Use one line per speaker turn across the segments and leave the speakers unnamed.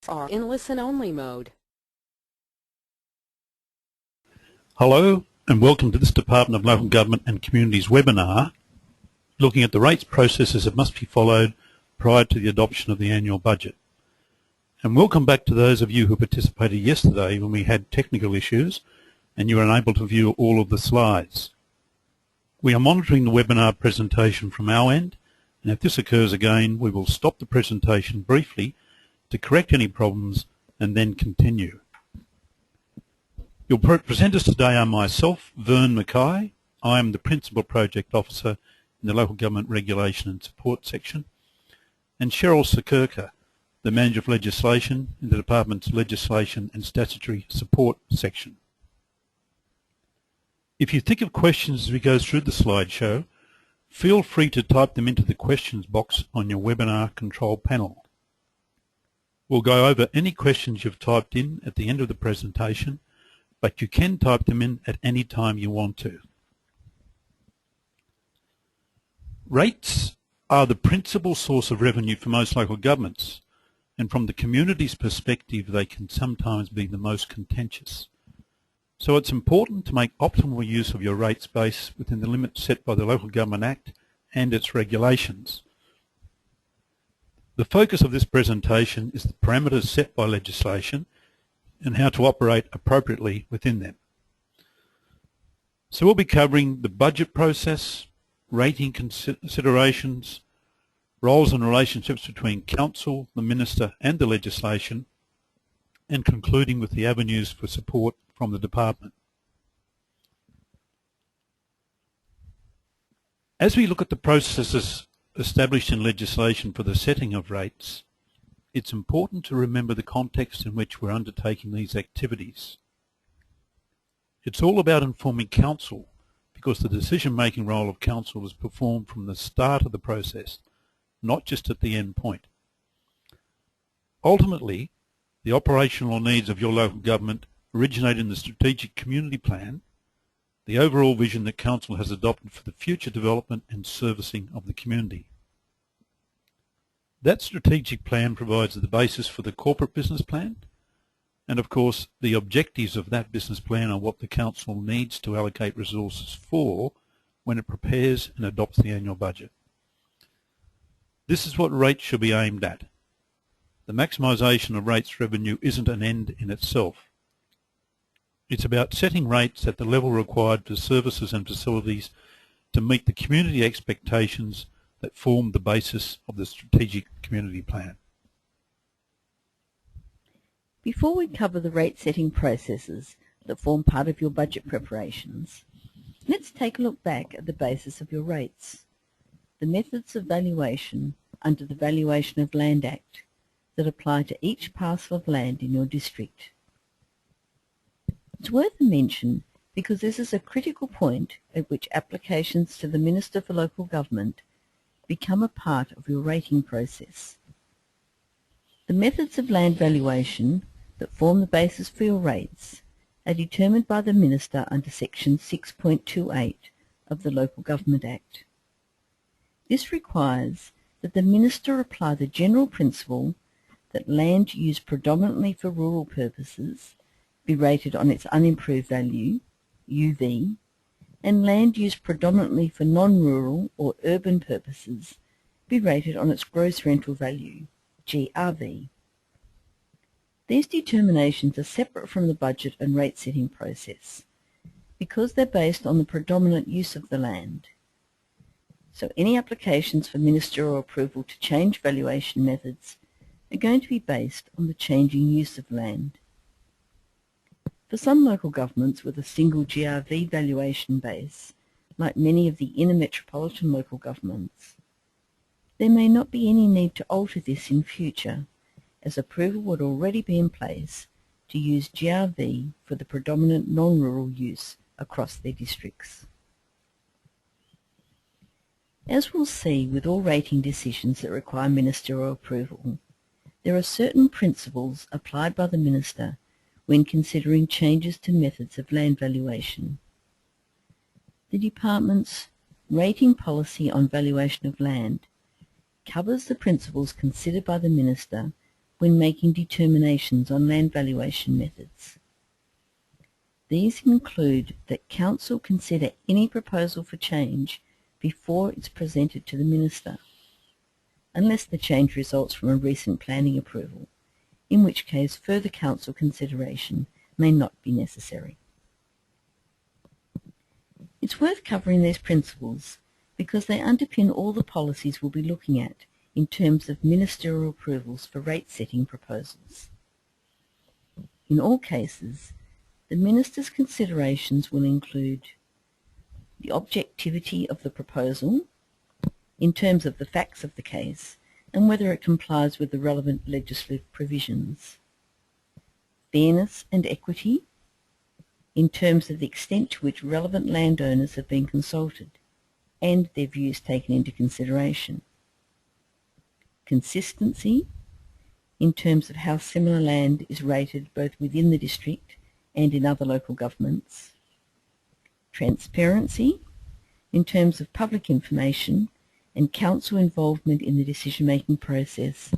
are in listen-only mode.
Hello and welcome to this Department of Local Government and Communities webinar looking at the rates processes that must be followed prior to the adoption of the annual budget. And welcome back to those of you who participated yesterday when we had technical issues and you were unable to view all of the slides. We are monitoring the webinar presentation from our end, and if this occurs again we will stop the presentation briefly to correct any problems and then continue. Your presenters today are myself, Vern Mackay. I am the Principal Project Officer in the Local Government Regulation and Support section, and Cheryl Sakirka, the Manager of Legislation in the Department's Legislation and Statutory Support section. If you think of questions as we go through the slideshow, feel free to type them into the questions box on your webinar control panel. We'll go over any questions you've typed in at the end of the presentation, but you can type them in at any time you want to. Rates are the principal source of revenue for most local governments, and from the community's perspective they can sometimes be the most contentious. So it's important to make optimal use of your rates base within the limits set by the Local Government Act and its regulations. The focus of this presentation is the parameters set by legislation and how to operate appropriately within them. So we'll be covering the budget process, rating considerations, roles and relationships between Council, the Minister and the legislation, and concluding with the avenues for support from the Department. As we look at the processes established in legislation for the setting of rates, it's important to remember the context in which we're undertaking these activities. It's all about informing Council because the decision-making role of Council is performed from the start of the process, not just at the end point. Ultimately, the operational needs of your local government originate in the Strategic Community Plan, the overall vision that Council has adopted for the future development and servicing of the community. That strategic plan provides the basis for the corporate business plan, and of course the objectives of that business plan are what the Council needs to allocate resources for when it prepares and adopts the annual budget. This is what rates should be aimed at. The maximisation of rates revenue isn't an end in itself. It's about setting rates at the level required for services and facilities to meet the community expectations that form the basis of the Strategic Community Plan.
Before we cover the rate setting processes that form part of your budget preparations, let's take a look back at the basis of your rates, the methods of valuation under the Valuation of Land Act that apply to each parcel of land in your district. It's worth a mention because this is a critical point at which applications to the Minister for Local Government become a part of your rating process. The methods of land valuation that form the basis for your rates are determined by the Minister under Section 6.28 of the Local Government Act. This requires that the Minister apply the general principle that land used predominantly for rural purposes be rated on its unimproved value, UV, and land used predominantly for non-rural or urban purposes be rated on its gross rental value, GRV. These determinations are separate from the budget and rate setting process because they're based on the predominant use of the land. So any applications for ministerial approval to change valuation methods are going to be based on the changing use of land. For some local governments with a single GRV valuation base, like many of the inner metropolitan local governments, there may not be any need to alter this in future, as approval would already be in place to use GRV for the predominant non-rural use across their districts. As we'll see with all rating decisions that require ministerial approval, there are certain principles applied by the Minister when considering changes to methods of land valuation. The Department's rating policy on valuation of land covers the principles considered by the Minister when making determinations on land valuation methods. These include that Council consider any proposal for change before it's presented to the Minister, unless the change results from a recent planning approval, in which case further Council consideration may not be necessary. It's worth covering these principles because they underpin all the policies we'll be looking at in terms of ministerial approvals for rate setting proposals. In all cases, the Minister's considerations will include the objectivity of the proposal in terms of the facts of the case and whether it complies with the relevant legislative provisions, fairness and equity in terms of the extent to which relevant landowners have been consulted and their views taken into consideration, consistency in terms of how similar land is rated both within the district and in other local governments, transparency in terms of public information and council involvement in the decision-making process,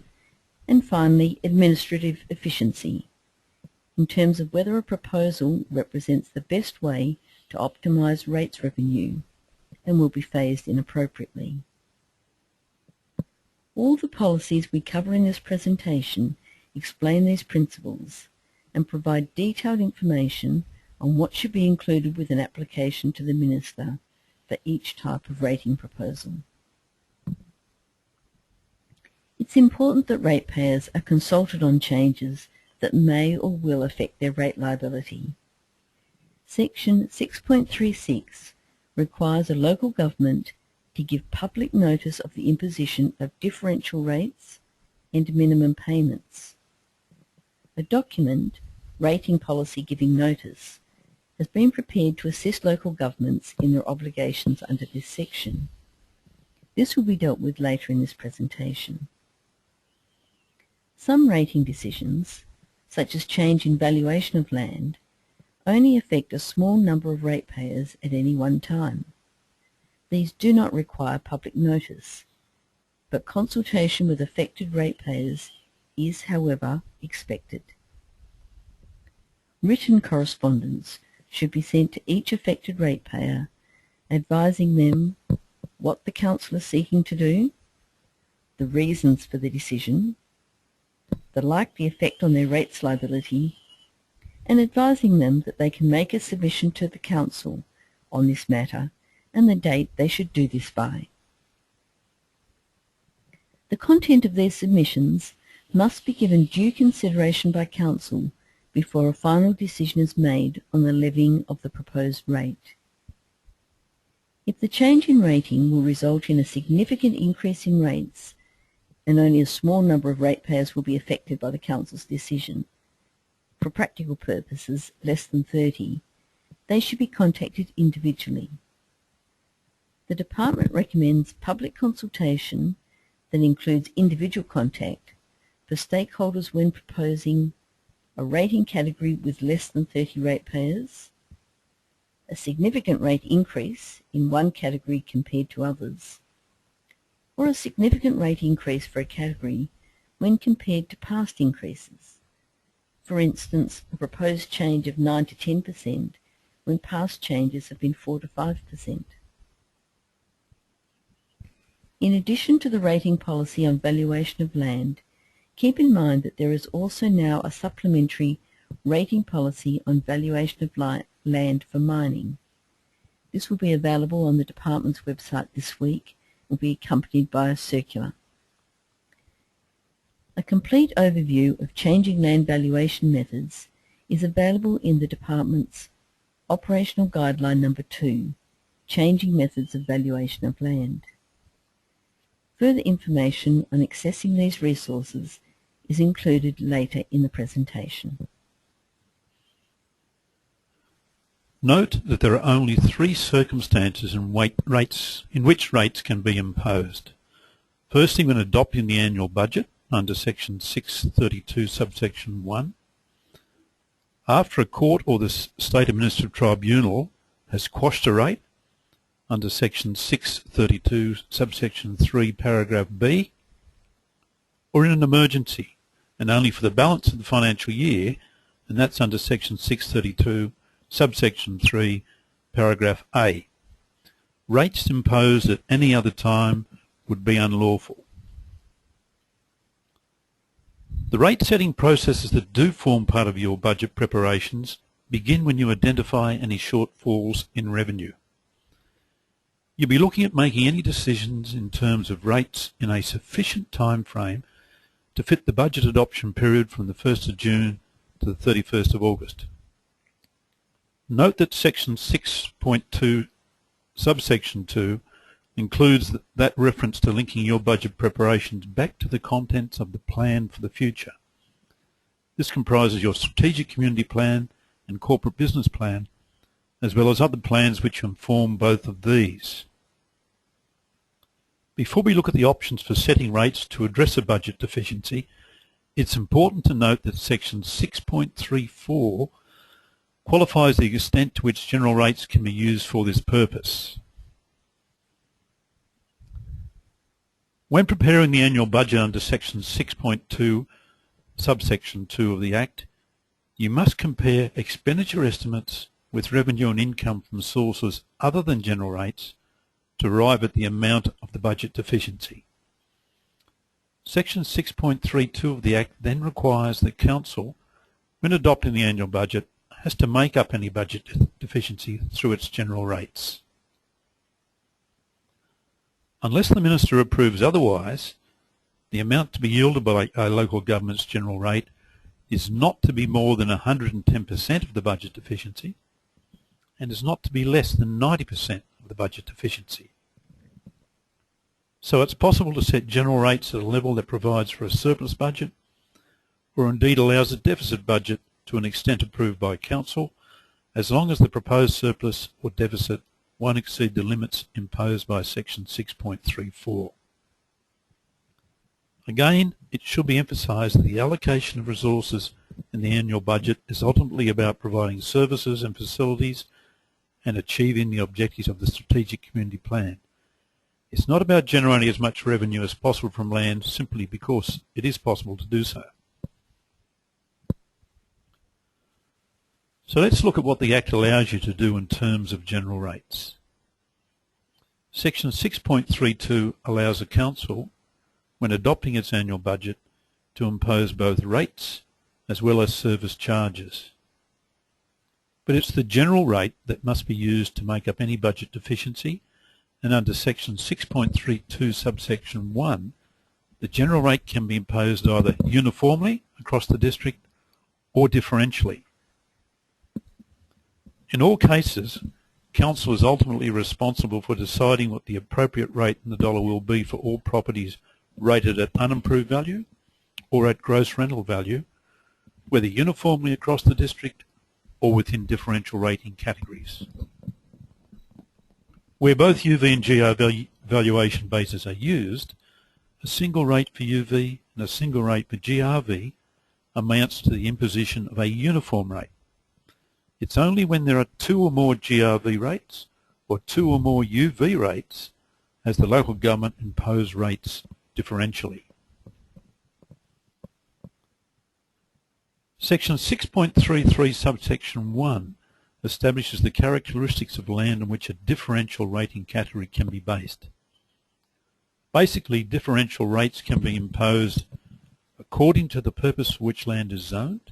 and finally administrative efficiency in terms of whether a proposal represents the best way to optimise rates revenue and will be phased in appropriately. All the policies we cover in this presentation explain these principles and provide detailed information on what should be included with an application to the Minister for each type of rating proposal. It's important that ratepayers are consulted on changes that may or will affect their rate liability. Section 6.36 requires a local government to give public notice of the imposition of differential rates and minimum payments. A document, Rating Policy Giving Notice, has been prepared to assist local governments in their obligations under this section. This will be dealt with later in this presentation. Some rating decisions, such as change in valuation of land, only affect a small number of ratepayers at any one time. These do not require public notice, but consultation with affected ratepayers is, however, expected. Written correspondence should be sent to each affected ratepayer, advising them what the Council is seeking to do, the reasons for the decision, the likely effect on their rates liability, and advising them that they can make a submission to the Council on this matter and the date they should do this by. The content of their submissions must be given due consideration by Council before a final decision is made on the levying of the proposed rate. If the change in rating will result in a significant increase in rates and only a small number of ratepayers will be affected by the Council's decision, for practical purposes less than 30, they should be contacted individually. The Department recommends public consultation that includes individual contact for stakeholders when proposing a rating category with less than 30 ratepayers, a significant rate increase in one category compared to others, or a significant rate increase for a category when compared to past increases. For instance, a proposed change of 9 to 10% when past changes have been 4 to 5%. In addition to the rating policy on valuation of land, keep in mind that there is also now a supplementary rating policy on valuation of land for mining. This will be available on the Department's website this week and will be accompanied by a circular. A complete overview of changing land valuation methods is available in the Department's Operational Guideline Number 2, Changing Methods of Valuation of Land. Further information on accessing these resources is included later in the presentation.
Note that there are only 3 circumstances in which rates can be imposed. Firstly, when adopting the annual budget under Section 632 subsection 1. After a court or the State Administrative Tribunal has quashed a rate under Section 632 subsection 3 paragraph B, or in an emergency and only for the balance of the financial year, and that's under section 632, subsection 3, paragraph A. Rates imposed at any other time would be unlawful. The rate setting processes that do form part of your budget preparations begin when you identify any shortfalls in revenue. You'll be looking at making any decisions in terms of rates in a sufficient time frame to fit the budget adoption period from the 1st of June to the 31st of August. Note that section 6.2 subsection 2 includes that reference to linking your budget preparations back to the contents of the plan for the future. This comprises your strategic community plan and corporate business plan, as well as other plans which inform both of these. Before we look at the options for setting rates to address a budget deficiency, it's important to note that section 6.34 qualifies the extent to which general rates can be used for this purpose. When preparing the annual budget under section 6.2, subsection 2 of the Act, you must compare expenditure estimates with revenue and income from sources other than general rates to arrive at the amount of the budget deficiency. Section 6.32 of the Act then requires that Council, when adopting the annual budget, has to make up any budget deficiency through its general rates. Unless the Minister approves otherwise, the amount to be yielded by a local government's general rate is not to be more than 110% of the budget deficiency and is not to be less than 90% of the budget deficiency. So it's possible to set general rates at a level that provides for a surplus budget or indeed allows a deficit budget to an extent approved by Council, as long as the proposed surplus or deficit won't exceed the limits imposed by section 6.34. Again, it should be emphasised that the allocation of resources in the annual budget is ultimately about providing services and facilities and achieving the objectives of the strategic community plan. It's not about generating as much revenue as possible from land simply because it is possible to do so. So let's look at what the Act allows you to do in terms of general rates. Section 6.32 allows a council, when adopting its annual budget, to impose both rates as well as service charges. But it's the general rate that must be used to make up any budget deficiency, and under section 6.32 subsection 1, the general rate can be imposed either uniformly across the district or differentially. In all cases, Council is ultimately responsible for deciding what the appropriate rate in the dollar will be for all properties rated at unimproved value or at gross rental value, whether uniformly across the district or within differential rating categories. Where both UV and GR valuation bases are used, a single rate for UV and a single rate for GRV amounts to the imposition of a uniform rate. It's only when there are two or more GRV rates or two or more UV rates has the local government impose rates differentially. Section 6.33 subsection 1 establishes the characteristics of land on which a differential rating category can be based. Basically, differential rates can be imposed according to the purpose for which land is zoned,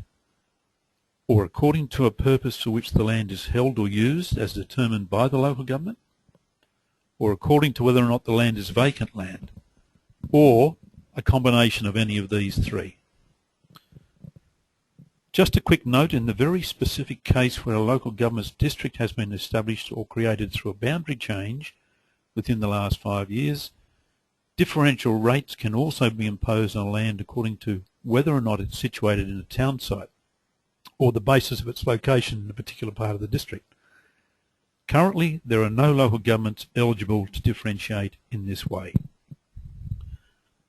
or according to a purpose for which the land is held or used as determined by the local government, or according to whether or not the land is vacant land, or a combination of any of these three. Just a quick note, in the very specific case where a local government's district has been established or created through a boundary change within the last 5 years, differential rates can also be imposed on land according to whether or not it's situated in a town site or the basis of its location in a particular part of the district. Currently, there are no local governments eligible to differentiate in this way.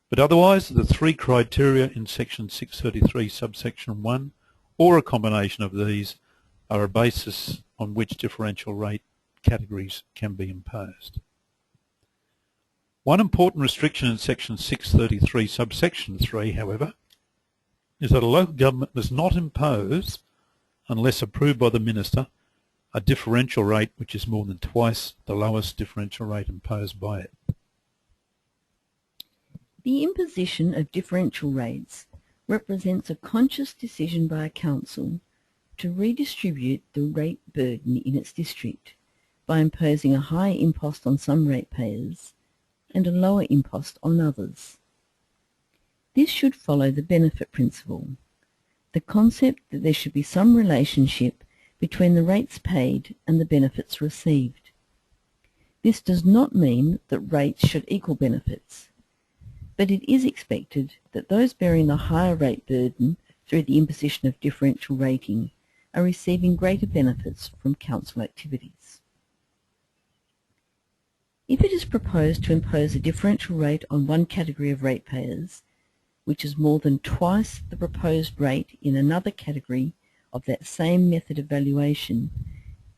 But otherwise, the three criteria in section 633 subsection 1, or a combination of these, are a basis on which differential rate categories can be imposed. One important restriction in section 633 subsection 3, however, is that a local government must not impose, unless approved by the Minister, a differential rate which is more than twice the lowest differential rate imposed by it.
The imposition of differential rates represents a conscious decision by a council to redistribute the rate burden in its district by imposing a higher impost on some ratepayers and a lower impost on others. This should follow the benefit principle, the concept that there should be some relationship between the rates paid and the benefits received. This does not mean that rates should equal benefits, but it is expected that those bearing the higher rate burden through the imposition of differential rating are receiving greater benefits from council activities. If it is proposed to impose a differential rate on one category of ratepayers, which is more than twice the proposed rate in another category of that same method of valuation,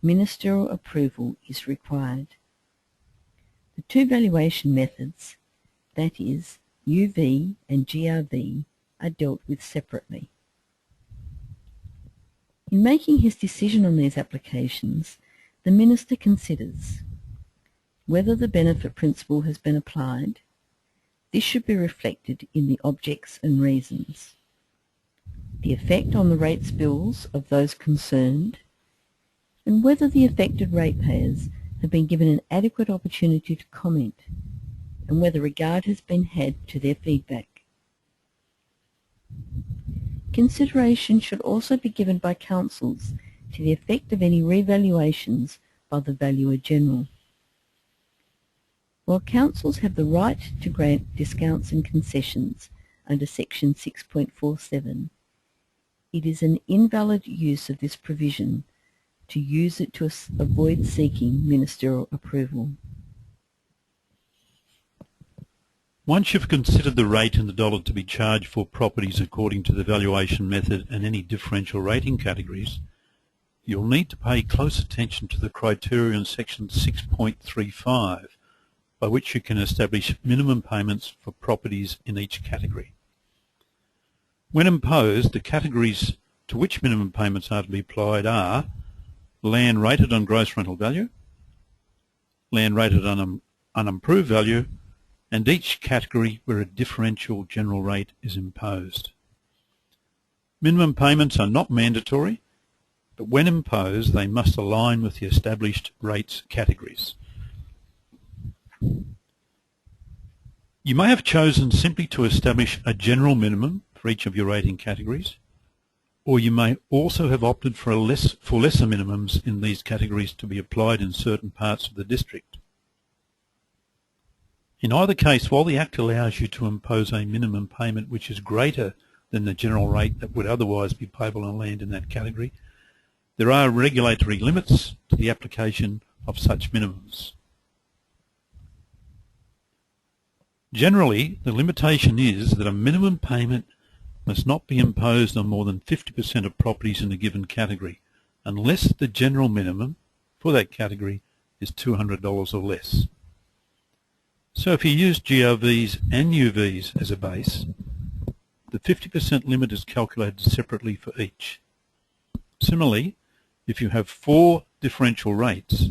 ministerial approval is required. The two valuation methods, that is, UV and GRV, are dealt with separately. In making his decision on these applications, the Minister considers whether the benefit principle has been applied. This should be reflected in the objects and reasons, the effect on the rates bills of those concerned, and whether the affected ratepayers have been given an adequate opportunity to comment, and whether regard has been had to their feedback. Consideration should also be given by councils to the effect of any revaluations by the Valuer General. While councils have the right to grant discounts and concessions under section 6.47, it is an invalid use of this provision to use it to avoid seeking ministerial approval.
Once you've considered the rate in the dollar to be charged for properties according to the valuation method and any differential rating categories, you'll need to pay close attention to the criteria in section 6.35, by which you can establish minimum payments for properties in each category. When imposed, the categories to which minimum payments are to be applied are land rated on gross rental value, land rated on unimproved value, and each category where a differential general rate is imposed. Minimum payments are not mandatory, but when imposed they must align with the established rates categories. You may have chosen simply to establish a general minimum for each of your rating categories, or you may also have opted for lesser minimums in these categories to be applied in certain parts of the district. In either case, while the Act allows you to impose a minimum payment which is greater than the general rate that would otherwise be payable on land in that category, there are regulatory limits to the application of such minimums. Generally, the limitation is that a minimum payment must not be imposed on more than 50% of properties in a given category, unless the general minimum for that category is $200 or less. So if you use GRVs and UVs as a base, the 50% limit is calculated separately for each. Similarly, if you have 4 differential rates,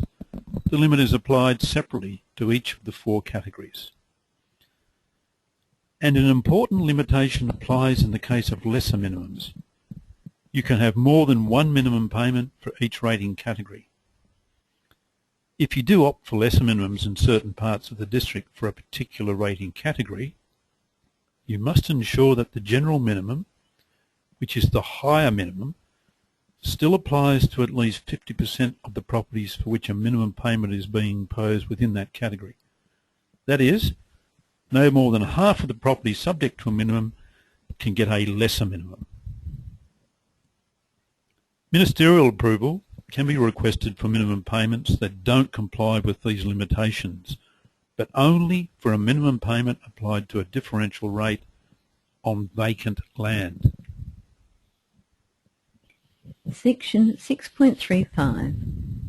the limit is applied separately to each of the 4 categories. And an important limitation applies in the case of lesser minimums. You can have more than one minimum payment for each rating category. If you do opt for lesser minimums in certain parts of the district for a particular rating category, you must ensure that the general minimum, which is the higher minimum, still applies to at least 50% of the properties for which a minimum payment is being imposed within that category. That is, no more than half of the properties subject to a minimum can get a lesser minimum. Ministerial approval can be requested for minimum payments that don't comply with these limitations, but only for a minimum payment applied to a differential rate on vacant land.
Section 6.35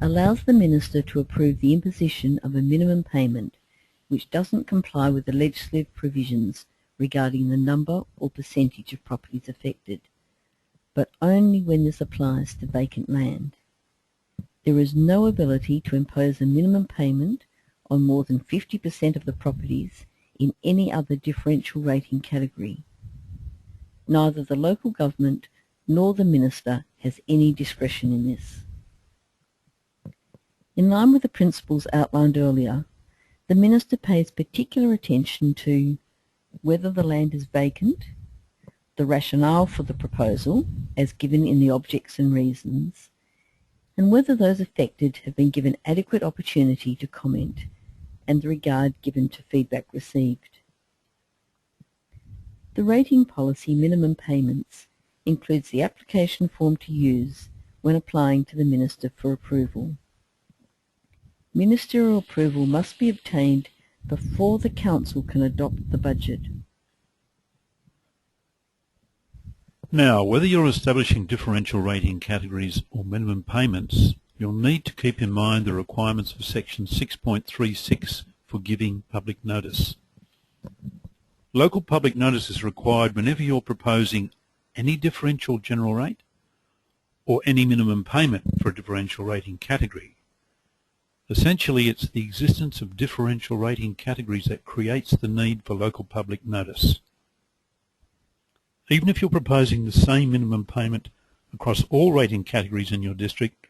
allows the Minister to approve the imposition of a minimum payment which doesn't comply with the legislative provisions regarding the number or percentage of properties affected, but only when this applies to vacant land. There is no ability to impose a minimum payment on more than 50% of the properties in any other differential rating category. Neither the local government nor the Minister has any discretion in this. In line with the principles outlined earlier, the Minister pays particular attention to whether the land is vacant, the rationale for the proposal, as given in the objects and reasons, and whether those affected have been given adequate opportunity to comment and the regard given to feedback received. The rating policy minimum payments includes the application form to use when applying to the Minister for approval. Ministerial approval must be obtained before the Council can adopt the budget.
Now, whether you're establishing differential rating categories or minimum payments, you'll need to keep in mind the requirements of Section 6.36 for giving public notice. Local public notice is required whenever you're proposing any differential general rate or any minimum payment for a differential rating category. Essentially, it's the existence of differential rating categories that creates the need for local public notice. Even if you're proposing the same minimum payment across all rating categories in your district,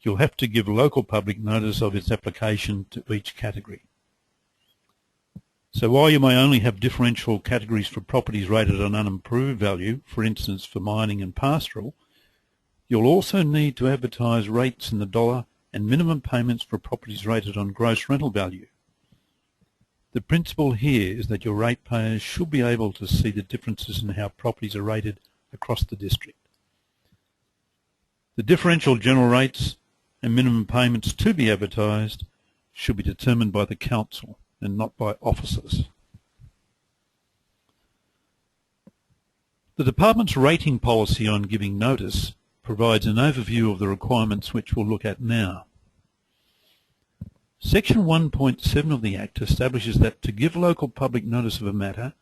you'll have to give local public notice of its application to each category. So while you may only have differential categories for properties rated on unimproved value, for instance for mining and pastoral, you'll also need to advertise rates in the dollar and minimum payments for properties rated on gross rental value. The principle here is that your ratepayers should be able to see the differences in how properties are rated across the district. The differential general rates and minimum payments to be advertised should be determined by the Council and not by officers. The Department's rating policy on giving notice provides an overview of the requirements which we'll look at now. Section 1.7 of the Act establishes that to give local public notice of a matter,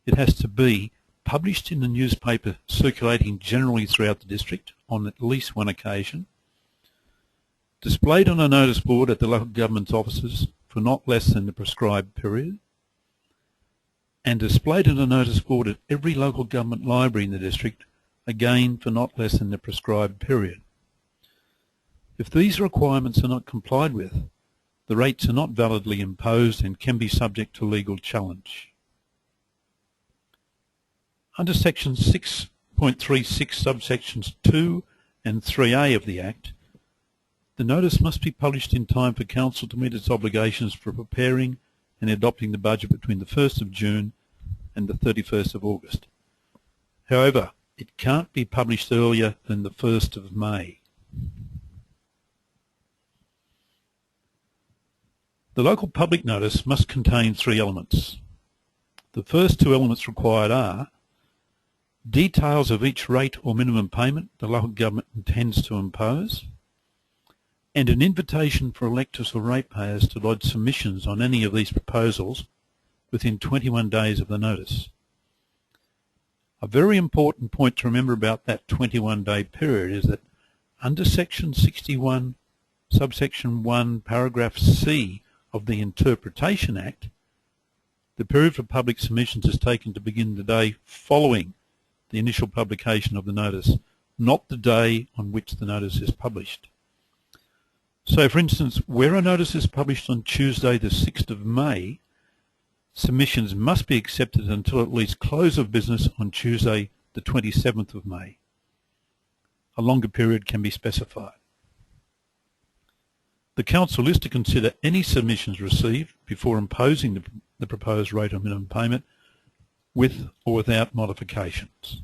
it has to be published in the newspaper circulating generally throughout the district on at least one occasion, displayed on a notice board at the local government's offices for not less than the prescribed period, and displayed on a notice board at every local government library in the district, again for not less than the prescribed period. If these requirements are not complied with, the rates are not validly imposed and can be subject to legal challenge. Under Section 6.36 subsections 2 and 3A of the Act, the notice must be published in time for Council to meet its obligations for preparing and adopting the budget between the 1st of June and the 31st of August. However, it can't be published earlier than the 1st of May. The local public notice must contain 3 elements. The first 2 elements required are details of each rate or minimum payment the local government intends to impose, and an invitation for electors or ratepayers to lodge submissions on any of these proposals within 21 days of the notice. A very important point to remember about that 21-day period is that under Section 61, subsection 1, paragraph C of the Interpretation Act, the period for public submissions is taken to begin the day following the initial publication of the notice, not the day on which the notice is published. So, for instance, where a notice is published on Tuesday the 6th of May, submissions must be accepted until at least close of business on Tuesday the 27th of May. A longer period can be specified. The Council is to consider any submissions received before imposing the proposed rate or minimum payment with or without modifications.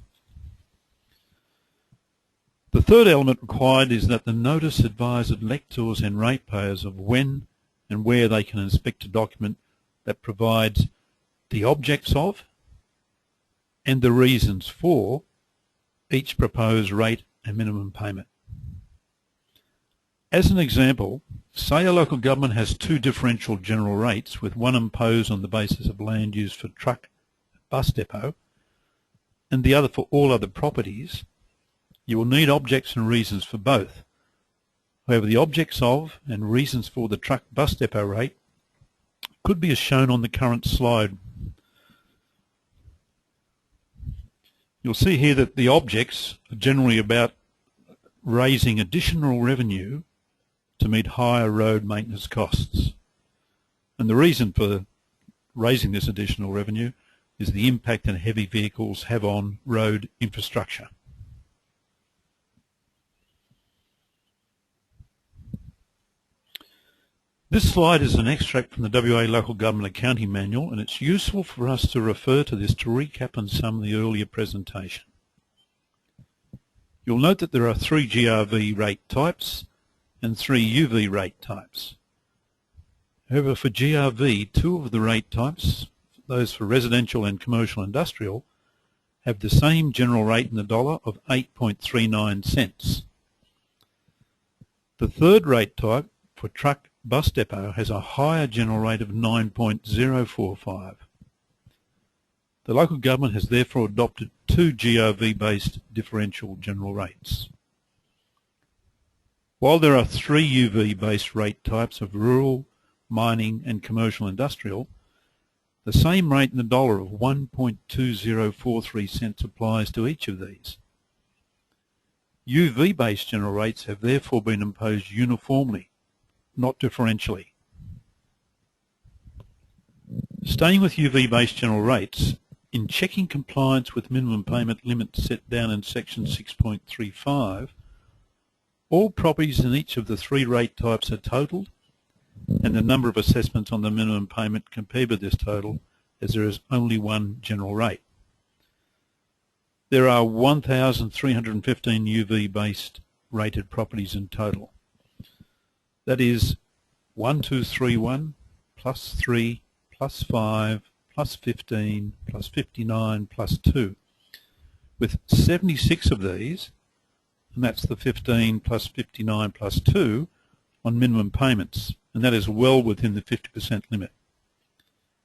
The third element required is that the notice advise electors and ratepayers of when and where they can inspect a document that provides the objects of and the reasons for each proposed rate and minimum payment. As an example, say a local government has 2 differential general rates, with one imposed on the basis of land use for truck bus depot, and the other for all other properties, you will need objects and reasons for both. However, the objects of and reasons for the truck bus depot rate could be as shown on the current slide. You'll see here that the objects are generally about raising additional revenue to meet higher road maintenance costs. And the reason for raising this additional revenue is the impact that heavy vehicles have on road infrastructure. This slide is an extract from the WA Local Government Accounting Manual, and it's useful for us to refer to this to recap on some of the earlier presentation. You'll note that there are 3 GRV rate types and 3 UV rate types. However, for GRV, 2 of the rate types, those for residential and commercial industrial, have the same general rate in the dollar of 8.39 cents. The third rate type, for truck bus depot, has a higher general rate of 9.045. The local government has therefore adopted 2 GRV-based differential general rates. While there are 3 UV-based rate types of rural, mining and commercial industrial, the same rate in the dollar of 1.2043 cents applies to each of these. UV-based general rates have therefore been imposed uniformly, not differentially. Staying with UV-based general rates, in checking compliance with minimum payment limits set down in section 6.35, all properties in each of the 3 rate types are totalled, and the number of assessments on the minimum payment compared with this total, as there is only one general rate. There are 1,315 UV-based rated properties in total. That is 1231 plus 3 plus 5 plus 15 plus 59 plus 2, with 76 of these, and that's the 15 plus 59 plus 2, on minimum payments, and that is well within the 50% limit.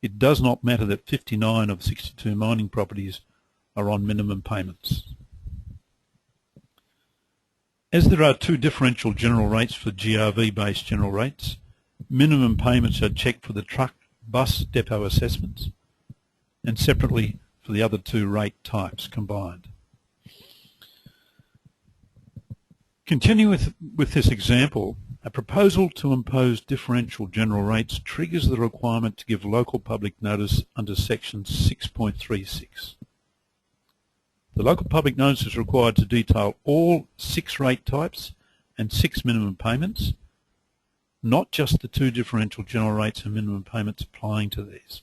It does not matter that 59 of 62 mining properties are on minimum payments. As there are 2 differential general rates for GRV-based general rates, minimum payments are checked for the truck bus depot assessments and separately for the other 2 rate types combined. Continuing with this example, a proposal to impose differential general rates triggers the requirement to give local public notice under section 6.36. The local public notice is required to detail all 6 rate types and 6 minimum payments, not just the 2 differential general rates and minimum payments applying to these.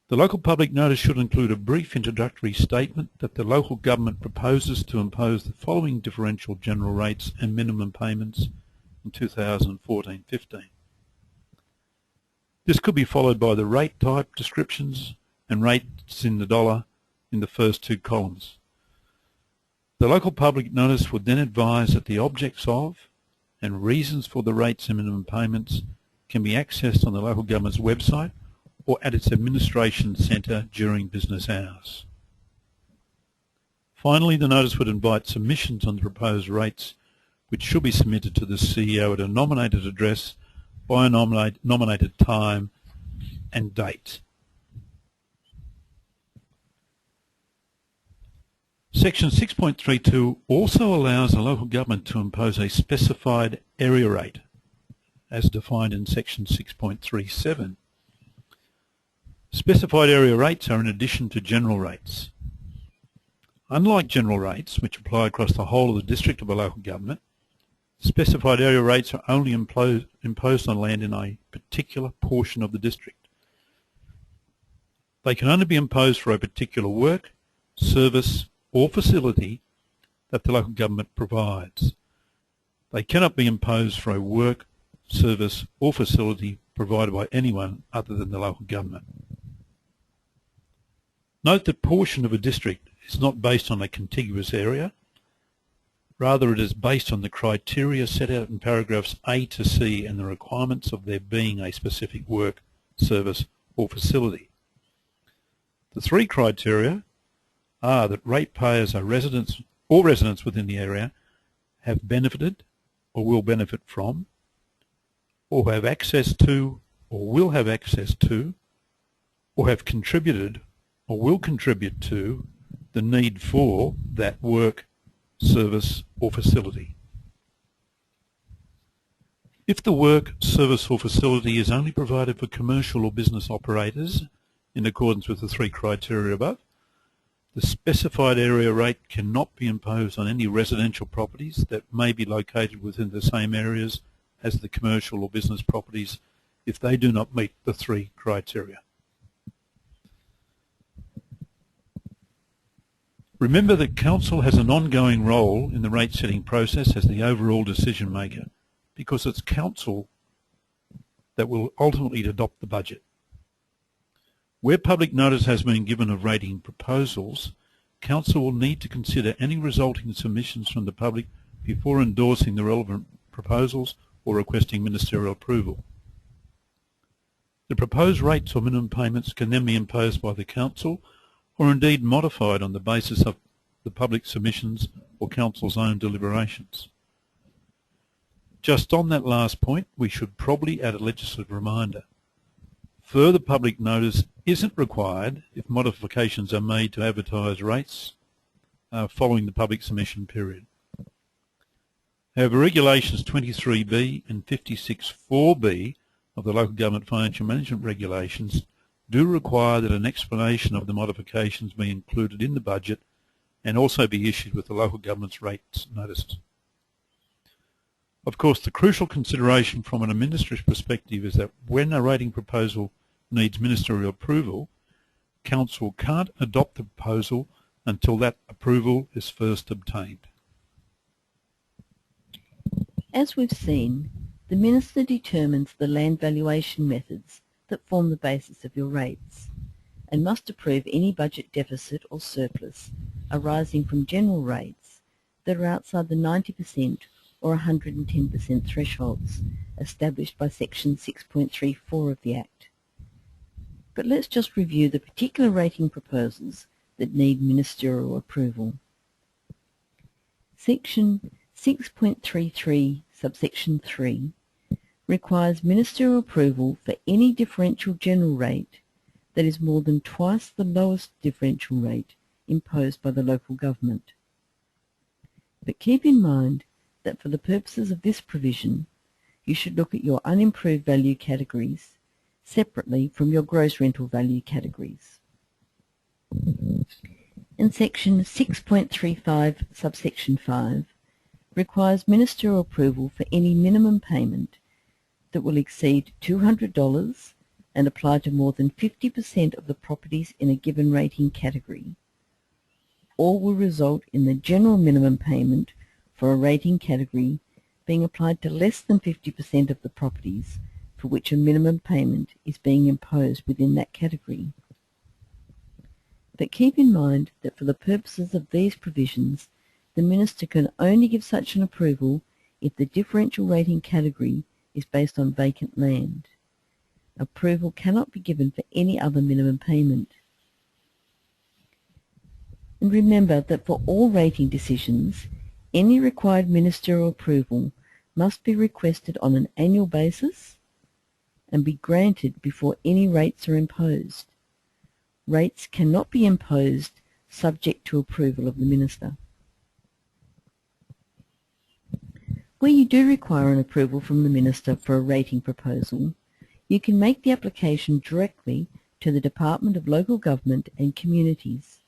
The local public notice should include a brief introductory statement that the local government proposes to impose the following differential general rates and minimum payments in 2014-15. This could be followed by the rate type descriptions and rates in the dollar in the first 2 columns. The local public notice would then advise that the objects of and reasons for the rates and minimum payments can be accessed on the local government's website or at its administration centre during business hours. Finally, the notice would invite submissions on the proposed rates, which should be submitted to the CEO at a nominated address by a nominated time and date. Section 6.32 also allows a local government to impose a specified area rate, as defined in section 6.37. Specified area rates are in addition to general rates. Unlike general rates, which apply across the whole of the district of a local government, specified area rates are only imposed on land in a particular portion of the district. They can only be imposed for a particular work, service or facility that the local government provides. They cannot be imposed for a work, service or facility provided by anyone other than the local government. Note that portion of a district is not based on a contiguous area. Rather, it is based on the criteria set out in paragraphs A to C and the requirements of there being a specific work, service or facility. The three criteria are that ratepayers are residents or residents within the area have benefited or will benefit from, or have access to or will have access to, or have contributed or will contribute to the need for that work, service or facility. If the work, service or facility is only provided for commercial or business operators in accordance with the three criteria above, the specified area rate cannot be imposed on any residential properties that may be located within the same areas as the commercial or business properties if they do not meet the three criteria. Remember that Council has an ongoing role in the rate setting process as the overall decision maker, because it's Council that will ultimately adopt the budget. Where public notice has been given of rating proposals, Council will need to consider any resulting submissions from the public before endorsing the relevant proposals or requesting ministerial approval. The proposed rates or minimum payments can then be imposed by the Council or indeed modified on the basis of the public submissions or Council's own deliberations. Just on that last point, we should probably add a legislative reminder. Further public notice isn't required if modifications are made to advertise rates following the public submission period. However, Regulations 23B and 56.4b of the Local Government Financial Management Regulations do require that an explanation of the modifications be included in the budget and also be issued with the local government's rates notices. Of course, the crucial consideration from an administrator's perspective is that when a rating proposal needs ministerial approval, Council can't adopt the proposal until that approval is first obtained.
As we've seen, the Minister determines the land valuation methods that form the basis of your rates and must approve any budget deficit or surplus arising from general rates that are outside the 90% or 110% thresholds established by Section 6.34 of the Act. But let's just review the particular rating proposals that need ministerial approval. Section 6.33 subsection 3 requires ministerial approval for any differential general rate that is more than twice the lowest differential rate imposed by the local government. But keep in mind that for the purposes of this provision, you should look at your unimproved value categories separately from your gross rental value categories. And Section 6.35 subsection 5 requires ministerial approval for any minimum payment that will exceed $200 and apply to more than 50% of the properties in a given rating category, or will result in the general minimum payment for a rating category being applied to less than 50% of the properties for which a minimum payment is being imposed within that category. But keep in mind that for the purposes of these provisions, the Minister can only give such an approval if the differential rating category is based on vacant land. Approval cannot be given for any other minimum payment. And remember that for all rating decisions, any required ministerial approval must be requested on an annual basis and be granted before any rates are imposed. Rates cannot be imposed subject to approval of the Minister. Where you do require an approval from the Minister for a rating proposal, you can make the application directly to the Department of Local Government and Communities,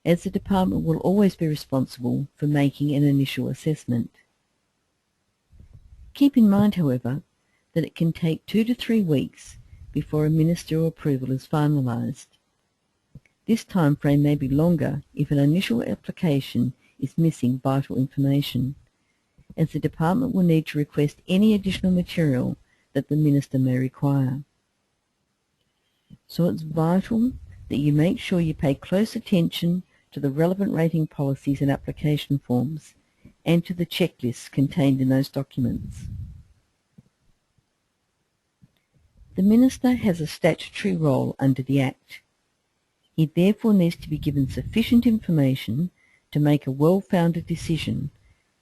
as the Department will always be responsible for making an initial assessment. Keep in mind, however, that it can take 2 to 3 weeks before a ministerial approval is finalised. This time frame may be longer if an initial application is missing vital information, as the Department will need to request any additional material that the Minister may require. So it's vital that you make sure you pay close attention to the relevant rating policies and application forms and to the checklists contained in those documents. The Minister has a statutory role under the Act. He therefore needs to be given sufficient information to make a well-founded decision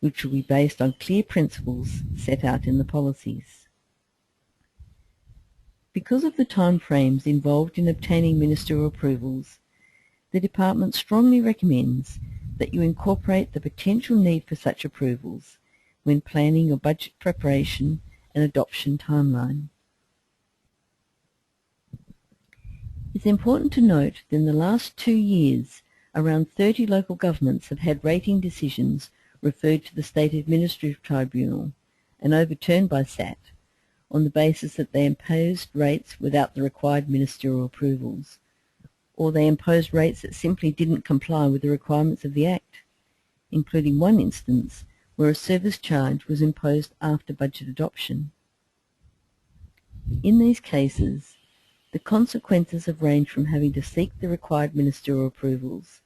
which will be based on clear principles set out in the policies. Because of the time frames involved in obtaining ministerial approvals, the Department strongly recommends that you incorporate the potential need for such approvals when planning your budget preparation and adoption timeline. It's important to note that in the last 2 years, around 30 local governments have had rating decisions referred to the State Administrative Tribunal and overturned by SAT on the basis that they imposed rates without the required ministerial approvals, or they imposed rates that simply didn't comply with the requirements of the Act, including one instance where a service charge was imposed after budget adoption. In these cases, the consequences have ranged from having to seek the required ministerial approvals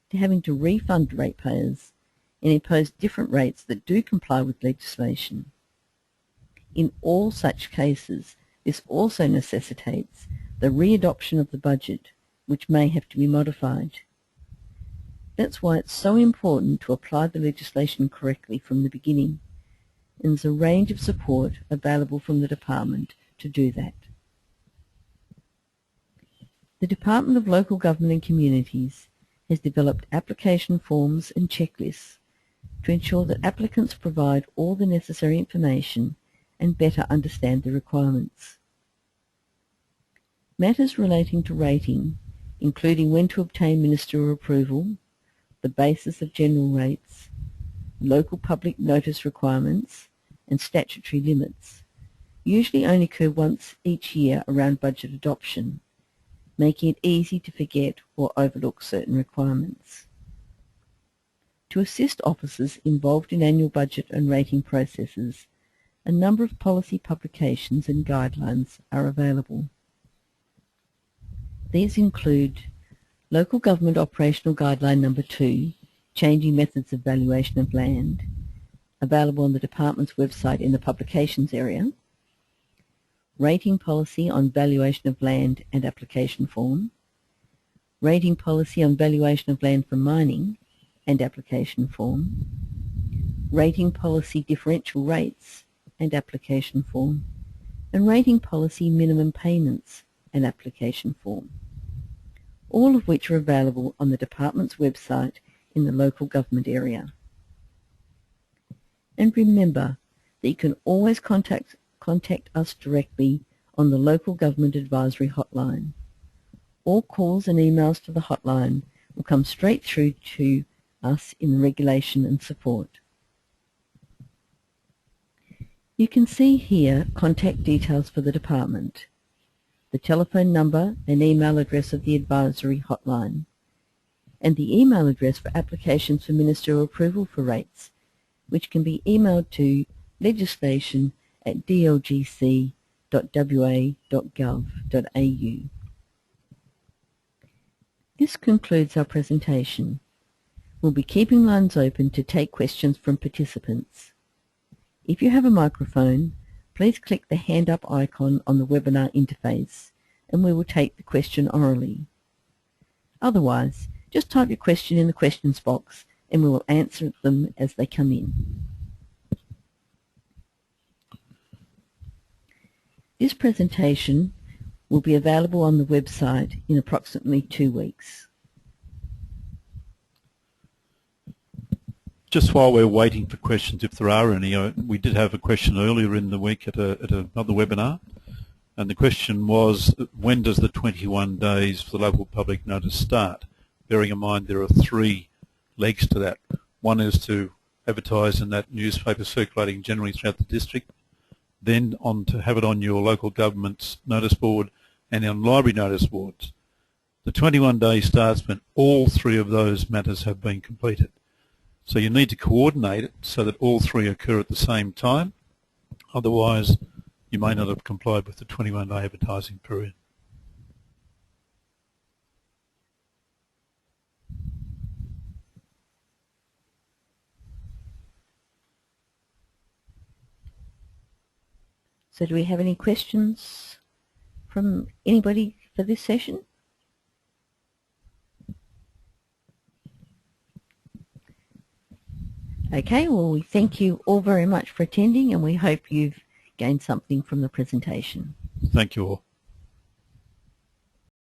to having to refund ratepayers and impose different rates that do comply with legislation. In all such cases, this also necessitates the readoption of the budget, which may have to be modified. That's why it's so important to apply the legislation correctly from the beginning, and there's a range of support available from the Department to do that. The Department of Local Government and Communities has developed application forms and checklists to ensure that applicants provide all the necessary information and better understand the requirements. Matters relating to rating, including when to obtain ministerial approval, the basis of general rates, local public notice requirements, and statutory limits, usually only occur once each year around budget adoption, making it easy to forget or overlook certain requirements. To assist officers involved in annual budget and rating processes, a number of policy publications and guidelines are available. These include Local Government Operational Guideline Number 2, Changing Methods of Valuation of Land, available on the Department's website in the Publications area, Rating Policy on Valuation of Land and Application Form, Rating Policy on Valuation of Land for Mining and Application Form, Rating Policy Differential Rates and Application Form, and Rating Policy Minimum Payments and Application Form, all of which are available on the Department's website in the local government area. And remember that you can always contact us directly on the Local Government Advisory Hotline. All calls and emails to the hotline will come straight through to us in regulation and support. You can see here contact details for the Department, the telephone number and email address of the advisory hotline, and the email address for applications for ministerial approval for rates, which can be emailed to legislation@dlgc.wa.gov.au. This concludes our presentation. We'll be keeping lines open to take questions from participants. If you have a microphone, please click the hand up icon on the webinar interface and we will take the question orally. Otherwise, just type your question in the questions box and we will answer them as they come in. This presentation will be available on the website in approximately 2 weeks.
Just while we're waiting for questions, if there are any, we did have a question earlier in the week at another webinar, and the question was, when does the 21 days for the local public notice start? Bearing in mind there are 3 legs to that. One is to advertise in that newspaper circulating generally throughout the district, then on to have it on your local government's notice board and on library notice boards. The 21 days starts when all 3 of those matters have been completed. So you need to coordinate it so that all 3 occur at the same time. Otherwise, you may not have complied with the 21-day advertising period.
So do we have any questions from anybody for this session? Okay, well, we thank you all very much for attending, and we hope you've gained something from the presentation.
Thank you all.